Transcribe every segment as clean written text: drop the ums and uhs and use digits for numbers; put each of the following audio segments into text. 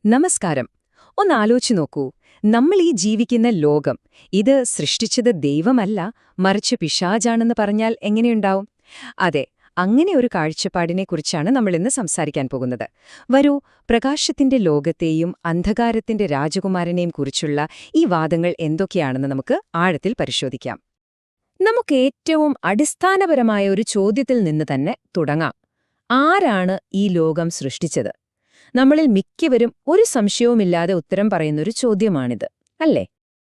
നമസ്കാരം. ഒന്നാലോചിച്ചു നോക്കൂ, നമ്മൾ ഈ ജീവിക്കുന്ന ലോകം ഇത് സൃഷ്ടിച്ചത് ദൈവമല്ല, മറിച്ച് പിശാചാണെന്ന് പറഞ്ഞാൽ എങ്ങനെയുണ്ടാവും? അതെ, അങ്ങനെ ഒരു കാഴ്ചപ്പാടിനെക്കുറിച്ചാണ് നമ്മളിന്ന് സംസാരിക്കാൻ പോകുന്നത്. വരൂ, പ്രകാശത്തിന്റെ ലോകത്തെയും അന്ധകാരത്തിന്റെ രാജകുമാരനെയും കുറിച്ചുള്ള ഈ വാദങ്ങൾ എന്തൊക്കെയാണെന്ന് നമുക്ക് ആഴത്തിൽ പരിശോധിക്കാം. നമുക്ക് ഏറ്റവും അടിസ്ഥാനപരമായ ഒരു ചോദ്യത്തിൽ നിന്ന് തന്നെ തുടങ്ങാം. ആരാണ് ഈ ലോകം സൃഷ്ടിച്ചത്? നമ്മളിൽ മിക്കവരും ഒരു സംശയവുമില്ലാതെ ഉത്തരം പറയുന്നൊരു ചോദ്യമാണിത്, അല്ലേ?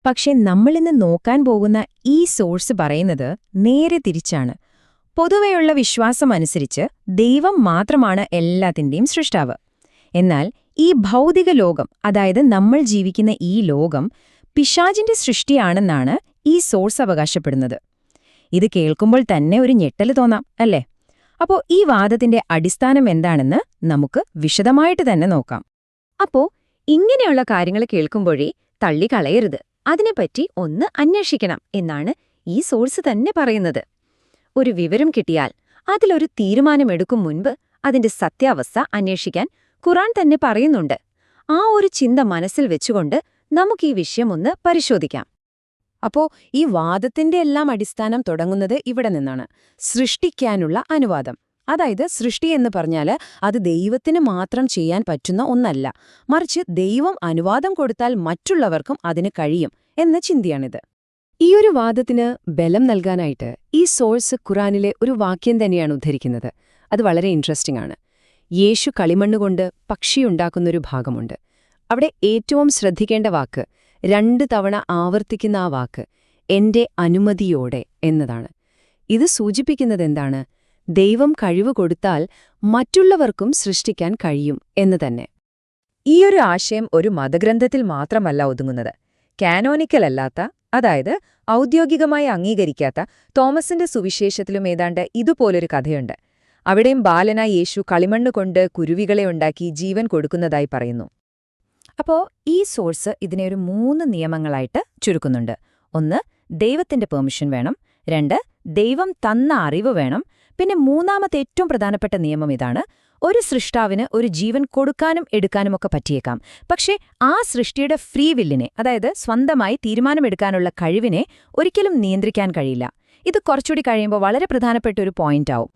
പക്ഷെ നമ്മളിന്ന് നോക്കാൻ പോകുന്ന ഈ സോഴ്സ് പറയുന്നത് നേരെ തിരിച്ചാണ്. പൊതുവെയുള്ള വിശ്വാസമനുസരിച്ച് ദൈവം മാത്രമാണ് എല്ലാത്തിന്റെയും സൃഷ്ടാവ്. എന്നാൽ ഈ ഭൗതിക ലോകം, അതായത് നമ്മൾ ജീവിക്കുന്ന ഈ ലോകം, പിശാചിന്റെ സൃഷ്ടിയാണെന്നാണ് ഈ സോഴ്സ് അവകാശപ്പെടുന്നത്. ഇത് കേൾക്കുമ്പോൾ തന്നെ ഒരു ഞെട്ടല് തോന്നാം, അല്ലേ? അപ്പോ ഈ വാദത്തിന്റെ അടിസ്ഥാനം എന്താണെന്ന് നമുക്ക് വിശദമായിട്ട് തന്നെ നോക്കാം. അപ്പോ ഇങ്ങനെയുള്ള കാര്യങ്ങൾ കേൾക്കുമ്പോഴേ തള്ളിക്കളയരുത്, അതിനെപ്പറ്റി ഒന്ന് അന്വേഷിക്കണം എന്നാണ് ഈ സോഴ്സ് തന്നെ പറയുന്നത്. ഒരു വിവരം കിട്ടിയാൽ അതിലൊരു തീരുമാനമെടുക്കും മുൻപ് അതിന്റെ സത്യാവസ്ഥ അന്വേഷിക്കാൻ ഖുർആൻ തന്നെ പറയുന്നുണ്ട്. ആ ഒരു ചിന്ത മനസ്സിൽ വെച്ചുകൊണ്ട് നമുക്ക് ഈ വിഷയം ഒന്ന് പരിശോധിക്കാം. അപ്പോ ഈ വാദത്തിന്റെ എല്ലാം അടിസ്ഥാനം തുടങ്ങുന്നത് ഇവിടെ നിന്നാണ്. സൃഷ്ടിക്കാനുള്ള അനുവാദം. അതായത് സൃഷ്ടി എന്ന് പറഞ്ഞാൽ അത് ദൈവത്തിന് മാത്രം ചെയ്യാൻ പറ്റുന്ന ഒന്നല്ല, മറിച്ച് ദൈവം അനുവാദം കൊടുത്താൽ മറ്റുള്ളവർക്കും അതിന് കഴിയും എന്ന ചിന്തയാണിത്. ഈയൊരു വാദത്തിന് ബലം നൽകാനായിട്ട് ഈ സോഴ്സ് ഖുറാനിലെ ഒരു വാക്യം തന്നെയാണ് ഉദ്ധരിക്കുന്നത്. അത് വളരെ ഇൻട്രസ്റ്റിംഗ് ആണ്. യേശു കളിമണ്ണുകൊണ്ട് പക്ഷിയുണ്ടാക്കുന്നൊരു ഭാഗമുണ്ട്. അവിടെ ഏറ്റവും ശ്രദ്ധിക്കേണ്ട വാക്ക്, 2 തവണ ആവർത്തിക്കുന്ന ആ വാക്ക് എന്റെ അനുമതിയോടെ എന്നതാണ്. ഇത് സൂചിപ്പിക്കുന്നതെന്താണ്? ദൈവം കഴിവ് കൊടുത്താൽ മറ്റുള്ളവർക്കും സൃഷ്ടിക്കാൻ കഴിയും എന്ന് തന്നെ. ഈയൊരു ആശയം ഒരു മതഗ്രന്ഥത്തിൽ മാത്രമല്ല ഒതുങ്ങുന്നത്. കാനോനിക്കൽ അല്ലാത്ത, അതായത് ഔദ്യോഗികമായി അംഗീകരിക്കാത്ത തോമസിന്റെ സുവിശേഷത്തിലും ഏതാണ്ട് ഇതുപോലൊരു കഥയുണ്ട്. അവിടെയും ബാലനായ യേശു കളിമണ്ണുകൊണ്ട് കുരുവികളെ ഉണ്ടാക്കി ജീവൻ കൊടുക്കുന്നതായി പറയുന്നു. അപ്പോ ഈ സോഴ്സ് ഇതിനെ ഒരു 3 നിയമങ്ങളായിട്ട് ചുരുക്കുന്നുണ്ട്. 1, ദൈവത്തിന്റെ പെർമിഷൻ വേണം. 2, ദൈവം തന്ന അറിവ് വേണം. പിന്നെ മൂന്നാമത്തെ ഏറ്റവും പ്രധാനപ്പെട്ട നിയമം ഇതാണ്: ഒരു സൃഷ്ടാവിന് ഒരു ജീവൻ കൊടുക്കാനും എടുക്കാനുമൊക്കെ പറ്റിയേക്കാം, പക്ഷേ ആ സൃഷ്ടിയുടെ ഫ്രീ വില്ലിനെ, അതായത് സ്വന്തമായി തീരുമാനമെടുക്കാനുള്ള കഴിവിനെ ഒരിക്കലും നിയന്ത്രിക്കാൻ കഴിയില്ല. ഇത് കുറച്ചുകൂടി കഴിയുമ്പോൾ വളരെ പ്രധാനപ്പെട്ട ഒരു പോയിന്റാവും.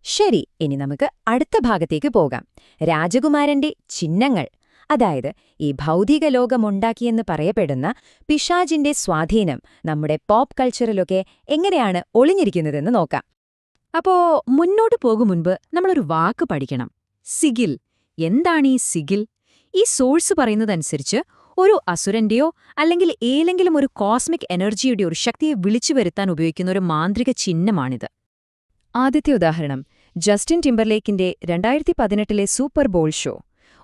ശരി, ഇനി നമുക്ക് അടുത്ത ഭാഗത്തേക്ക് പോകാം. രാജകുമാരന്റെ ചിഹ്നങ്ങൾ, അതായത് ഈ ഭൗതിക ലോകമുണ്ടാക്കിയെന്ന് പറയപ്പെടുന്ന പിശാചിന്റെ സ്വാധീനം നമ്മുടെ പോപ്പ് കൾച്ചറിലൊക്കെ എങ്ങനെയാണ് ഒളിഞ്ഞിരിക്കുന്നതെന്ന് നോക്കാം. അപ്പോ മുന്നോട്ട് പോകും മുൻപ് നമ്മളൊരു വാക്ക് പഠിക്കണം: സിഗിൽ. എന്താണീ സിഗിൽ? ഈ സോഴ്സ് പറയുന്നതനുസരിച്ച് ഒരു അസുരന്റെയോ അല്ലെങ്കിൽ ഏതെങ്കിലും ഒരു കോസ്മിക് എനർജിയുടെ ഒരു ശക്തിയെ വിളിച്ചു വരുത്താൻ ഉപയോഗിക്കുന്ന ഒരു മാന്ത്രിക ചിഹ്നമാണിത്. ആദ്യത്തെ ഉദാഹരണം ജസ്റ്റിൻ ടിംബർലേക്കിന്റെ 2018 സൂപ്പർ ബോൾ ഷോ.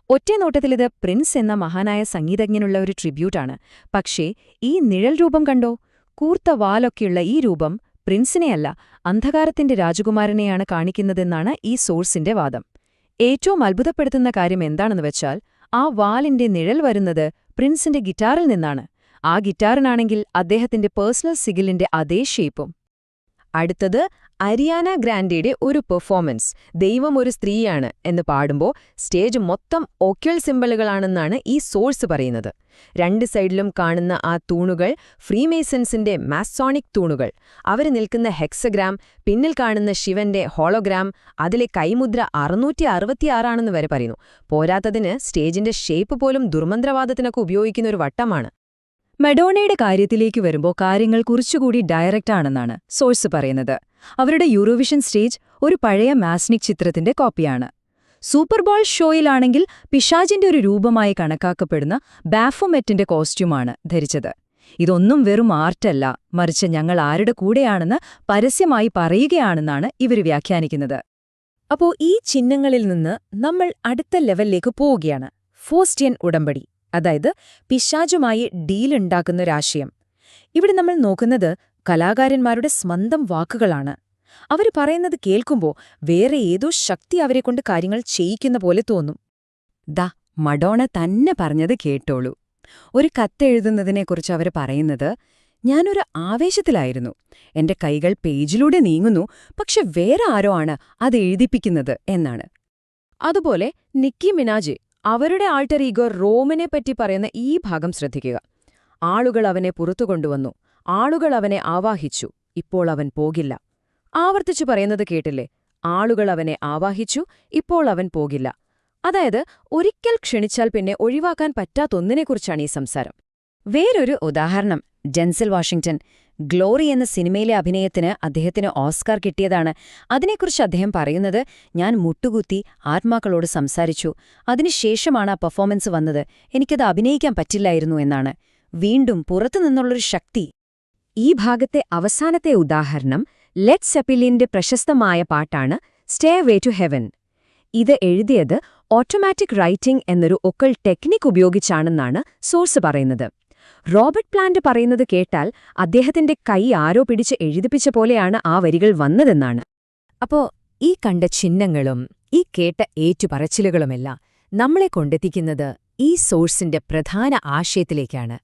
ഒറ്റനോട്ടത്തിലിത് പ്രിൻസ് എന്ന മഹാനായ സംഗീതജ്ഞനുള്ള ഒരു ട്രിബ്യൂട്ടാണ്. പക്ഷേ ഈ നിഴൽ രൂപം കണ്ടോ? കൂർത്ത വാലൊക്കെയുള്ള ഈ രൂപം പ്രിൻസിനെയല്ല, അന്ധകാരത്തിന്റെ രാജകുമാരനെയാണ് കാണിക്കുന്നതെന്നാണ് ഈ സോഴ്സിന്റെ വാദം. ഏറ്റവും അത്ഭുതപ്പെടുത്തുന്ന കാര്യം എന്താണെന്ന് വെച്ചാൽ, ആ വാലിന്റെ നിഴൽ വരുന്നത് പ്രിൻസിന്റെ ഗിറ്റാറിൽ നിന്നാണ്. ആ ഗിറ്റാറിനാണെങ്കിൽ അദ്ദേഹത്തിന്റെ പേഴ്സണൽ സിഗിലിന്റെ അതേ ഷേപ്പും. അടുത്തത് അരിയാന ഗ്രാൻഡെയുടെ ഒരു പെർഫോമൻസ്. ദൈവം ഒരു സ്ത്രീയാണ് എന്ന് പാടുമ്പോൾ സ്റ്റേജ് മൊത്തം ഓക്യൽ സിംബലുകളാണെന്നാണ് ഈ സോഴ്സ് പറയുന്നത്. 2 സൈഡിലും കാണുന്ന ആ തൂണുകൾ ഫ്രീമേസൺസിന്റെ മാസോണിക് തൂണുകൾ. അവർ നിൽക്കുന്ന ഹെക്സഗ്രാം, പിന്നിൽ കാണുന്ന ശിവന്റെ ഹോളോഗ്രാം, അതിലെ കൈമുദ്ര 666 വരെ പറയുന്നു. പോരാത്തതിന് സ്റ്റേജിന്റെ ഷേപ്പ് പോലും ദുർമന്ത്രവാദത്തിനൊക്കെ ഉപയോഗിക്കുന്ന ഒരു വട്ടമാണ്. മഡോണയുടെ കാര്യത്തിലേക്ക് വരുമ്പോൾ കാര്യങ്ങൾ കുറച്ചുകൂടി ഡയറക്റ്റാണെന്നാണ് സോഴ്സ് പറയുന്നത്. അവരുടെ യൂറോവിഷൻ സ്റ്റേജ് ഒരു പഴയ മാസ്നിക് ചിത്രത്തിന്റെ കോപ്പിയാണ്. സൂപ്പർ ബോൾ ഷോയിലാണെങ്കിൽ പിശാചിന്റെ ഒരു രൂപമായി കണക്കാക്കപ്പെടുന്ന ബാഫോമെറ്റിന്റെ കോസ്റ്റ്യൂമാണ് ധരിച്ചത്. ഇതൊന്നും വെറും ആർട്ടല്ല, മറിച്ച് ഞങ്ങൾ ആരുടെ കൂടെയാണെന്ന് പരസ്യമായി പറയുകയാണെന്നാണ് ഇവർ വ്യാഖ്യാനിക്കുന്നത്. അപ്പോ ഈ ചിഹ്നങ്ങളിൽ നിന്ന് നമ്മൾ അടുത്ത ലെവലിലേക്ക് പോവുകയാണ്. ഫോസ്റ്റിയൻ ഉടമ്പടി, അതായത് പിശാചുമായി ഡീലുണ്ടാക്കുന്നൊരാശയം. ഇവിടെ നമ്മൾ നോക്കുന്നത് കലാകാരന്മാരുടെ സ്വന്തം വാക്കുകളാണ്. അവർ പറയുന്നത് കേൾക്കുമ്പോൾ വേറെ ഏതോ ശക്തി അവരെക്കൊണ്ട് കാര്യങ്ങൾ ചെയ്യിക്കുന്ന പോലെ തോന്നും. മഡോണ തന്നെ പറഞ്ഞത് കേട്ടോളൂ. ഒരു കത്തെഴുതുന്നതിനെക്കുറിച്ച് അവർ പറയുന്നത്, ഞാനൊരു ആവേശത്തിലായിരുന്നു, എന്റെ കൈകൾ പേജിലൂടെ നീങ്ങുന്നു, പക്ഷെ വേറെ ആരോ ആണ് അത് എഴുതിപ്പിക്കുന്നത് എന്നാണ്. അതുപോലെ നിക്കി മിനാജ് അവരുടെ ആൾട്ടർ ഈഗോ റോമിനെപ്പറ്റി പറയുന്ന ഈ ഭാഗം ശ്രദ്ധിക്കുക. ആളുകൾ അവനെ പുറത്തു കൊണ്ടുവന്നു, ആളുകൾ അവനെ ആവാഹിച്ചു, ഇപ്പോൾ അവൻ പോകില്ല. ആവർത്തിച്ചു പറയുന്നത് കേട്ടില്ലേ? ആളുകൾ അവനെ ആവാഹിച്ചു, ഇപ്പോൾ അവൻ പോകില്ല. അതായത് ഒരിക്കൽ ക്ഷണിച്ചാൽ പിന്നെ ഒഴിവാക്കാൻ പറ്റാത്തൊന്നിനെക്കുറിച്ചാണ് ഈ സംസാരം. വേറൊരു ഉദാഹരണം ഡെൻസൽ വാഷിംഗ്ടൺ. ഗ്ലോറി എന്ന സിനിമയിലെ അഭിനയത്തിന് അദ്ദേഹത്തിന് ഓസ്കാർ കിട്ടിയതാണ്. അതിനെക്കുറിച്ച് അദ്ദേഹം പറയുന്നത്, ഞാൻ മുട്ടുകുത്തി ആത്മാക്കളോട് സംസാരിച്ചു, അതിനുശേഷമാണ് ആ പെർഫോമൻസ് വന്നത്, എനിക്കത് അഭിനയിക്കാൻ പറ്റില്ലായിരുന്നു എന്നാണ്. വീണ്ടും പുറത്തുനിന്നുള്ളൊരു ശക്തി. ഈ ഭാഗത്തെ അവസാനത്തെ ഉദാഹരണം ലെഡ് സെപ്പിലിന്റെ പ്രശസ്തമായ പാട്ടാണ് സ്റ്റെയർവേ ടു ഹെവൻ. ഇത് എഴുതിയത് ഓട്ടോമാറ്റിക് റൈറ്റിംഗ് എന്നൊരു ഒക്കൽ ടെക്നിക് ഉപയോഗിച്ചാണെന്നാണ് സോഴ്സ് പറയുന്നത്. റോബർട്ട് പ്ലാന്റ് പറയുന്നത് കേട്ടാൽ അദ്ദേഹത്തിന്റെ കൈ ആരോ പിടിച്ച് എഴുതിപ്പിച്ച പോലെയാണ് ആ വരികൾ വന്നതെന്നാണ്. അപ്പോ ഈ കണ്ട ചിഹ്നങ്ങളും ഈ കേട്ട ഏറ്റുപറച്ചിലുകളുമെല്ലാം നമ്മളെ കൊണ്ടെത്തിക്കുന്നത് ഈ സോഴ്സിന്റെ പ്രധാന ആശയത്തിലേക്കാണ്.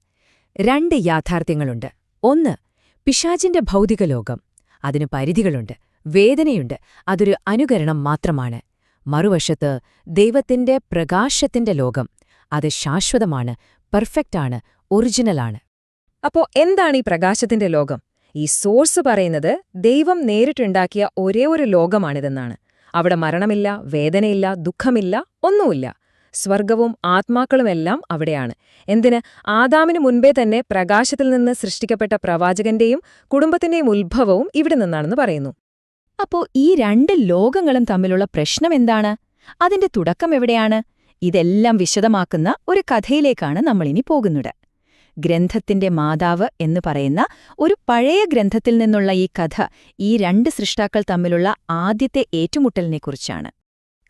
2 യാഥാർത്ഥ്യങ്ങളുണ്ട്. ഒന്ന്, പിശാചിന്റെ ഭൗതിക ലോകം. അതിന് പരിധികളുണ്ട്, വേദനയുണ്ട്, അതൊരു അനുകരണം മാത്രമാണ്. മറുവശത്ത് ദൈവത്തിന്റെ പ്രകാശത്തിന്റെ ലോകം. അത് ശാശ്വതമാണ്, പെർഫെക്റ്റാണ്, ഒറിജിനലാണ്. അപ്പോ എന്താണ് ഈ പ്രകാശത്തിന്റെ ലോകം? ഈ സോഴ്സ് പറയുന്നത് ദൈവം നേരിട്ടുണ്ടാക്കിയ ഒരേ ഒരു ലോകമാണിതെന്നാണ്. അവിടെ മരണമില്ല, വേദനയില്ല, ദുഃഖമില്ല, ഒന്നുമില്ല. സ്വർഗവും ആത്മാക്കളുമെല്ലാം അവിടെയാണ്. എന്തിന്? ആദാമിനു മുൻപേ തന്നെ പ്രകാശത്തിൽ നിന്ന് സൃഷ്ടിക്കപ്പെട്ട പ്രവാചകന്റെയും കുടുംബത്തിന്റെയും ഉത്ഭവവും ഇവിടെ നിന്നാണെന്ന് പറയുന്നു. അപ്പോ ഈ 2 ലോകങ്ങളും തമ്മിലുള്ള പ്രശ്നമെന്താണ്? അതിന്റെ തുടക്കം എവിടെയാണ്? ഇതെല്ലാം വിശദമാക്കുന്ന ഒരു കഥയിലേക്കാണ് നമ്മളിനി പോകുന്നത്. ഗ്രന്ഥത്തിന്റെ മാതാവ് എന്ന് പറയുന്ന ഒരു പഴയ ഗ്രന്ഥത്തിൽ നിന്നുള്ള ഈ കഥ ഈ 2 സൃഷ്ടാക്കൾ തമ്മിലുള്ള ആദ്യത്തെ ഏറ്റുമുട്ടലിനെക്കുറിച്ചാണ്.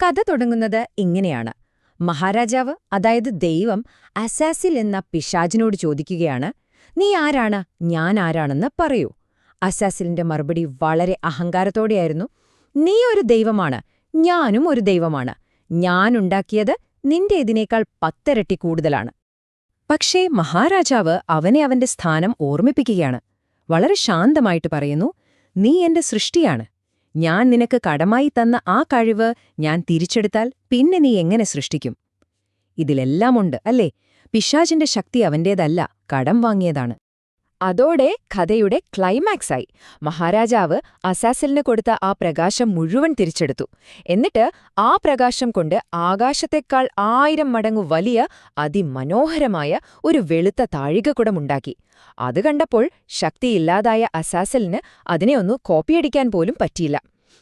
കഥ തുടങ്ങുന്നത് ഇങ്ങനെയാണ്. മഹാരാജാവ്, അതായത് ദൈവം, അസാസിൽ എന്ന പിശാചിനോട് ചോദിക്കുകയാണ്, നീ ആരാണ്, ഞാൻ ആരാണെന്ന് പറയൂ. അസാസിലിന്റെ മറുപടി വളരെ അഹങ്കാരത്തോടെയായിരുന്നു, നീ ഒരു ദൈവമാണ്, ഞാനും ഒരു ദൈവമാണ്. ഞാനുണ്ടാക്കിയത് നിന്റെ ഇതിനേക്കാൾ 10 ഇരട്ടി കൂടുതലാണ്. പക്ഷേ മഹാരാജാവ് അവനെ അവന്റെ സ്ഥാനം ഓർമ്മിപ്പിക്കുകയാണ്. വളരെ ശാന്തമായിട്ട് പറയുന്നു, നീ എന്റെ സൃഷ്ടിയാണ്. ഞാൻ നിനക്ക് കടമായി തന്ന ആ കഴിവ് ഞാൻ തിരിച്ചെടുത്താൽ പിന്നെ നീ എങ്ങനെ സൃഷ്ടിക്കും? ഇതിലെല്ലാമുണ്ട് അല്ലേ? പിശാചിന്റെ ശക്തി അവന്റേതല്ല, കടം വാങ്ങിയതാണ്. അതോടെ കഥയുടെ ക്ലൈമാക്സായി. മഹാരാജാവ് അസാസിലിന് കൊടുത്ത ആ പ്രകാശം മുഴുവൻ തിരിച്ചെടുത്തു. എന്നിട്ട് ആ പ്രകാശം കൊണ്ട് ആകാശത്തേക്കാൾ 1000 മടങ്ങു വലിയ അതിമനോഹരമായ ഒരു വെളുത്ത താഴികക്കുടമുണ്ടാക്കി. അത് കണ്ടപ്പോൾ ശക്തിയില്ലാതായ അസാസിലിന് അതിനെയൊന്നു കോപ്പിയടിക്കാൻ പോലും പറ്റിയില്ല.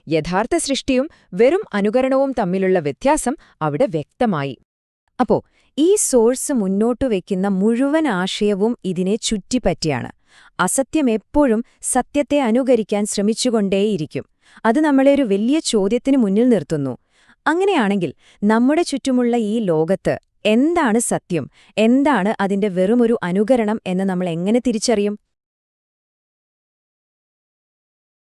യഥാർത്ഥ സൃഷ്ടിയും വെറും അനുകരണവും തമ്മിലുള്ള വ്യത്യാസം അവിടെ വ്യക്തമായി. അപ്പോ ഈ സോഴ്സ് മുന്നോട്ടു വയ്ക്കുന്ന മുഴുവൻ ആശയവും ഇതിനെ ചുറ്റിപ്പറ്റിയാണ്. അസത്യം എപ്പോഴും സത്യത്തെ അനുകരിക്കാൻ ശ്രമിച്ചുകൊണ്ടേയിരിക്കും. അത് നമ്മളെ ഒരു വലിയ ചോദ്യത്തിന് മുന്നിൽ നിർത്തുന്നു. അങ്ങനെയാണെങ്കിൽ നമ്മുടെ ചുറ്റുമുള്ള ഈ ലോകത്ത് എന്താണ് സത്യം, എന്താണ് അതിന്റെ വെറുമൊരു അനുകരണം എന്ന് നമ്മൾ എങ്ങനെ തിരിച്ചറിയും?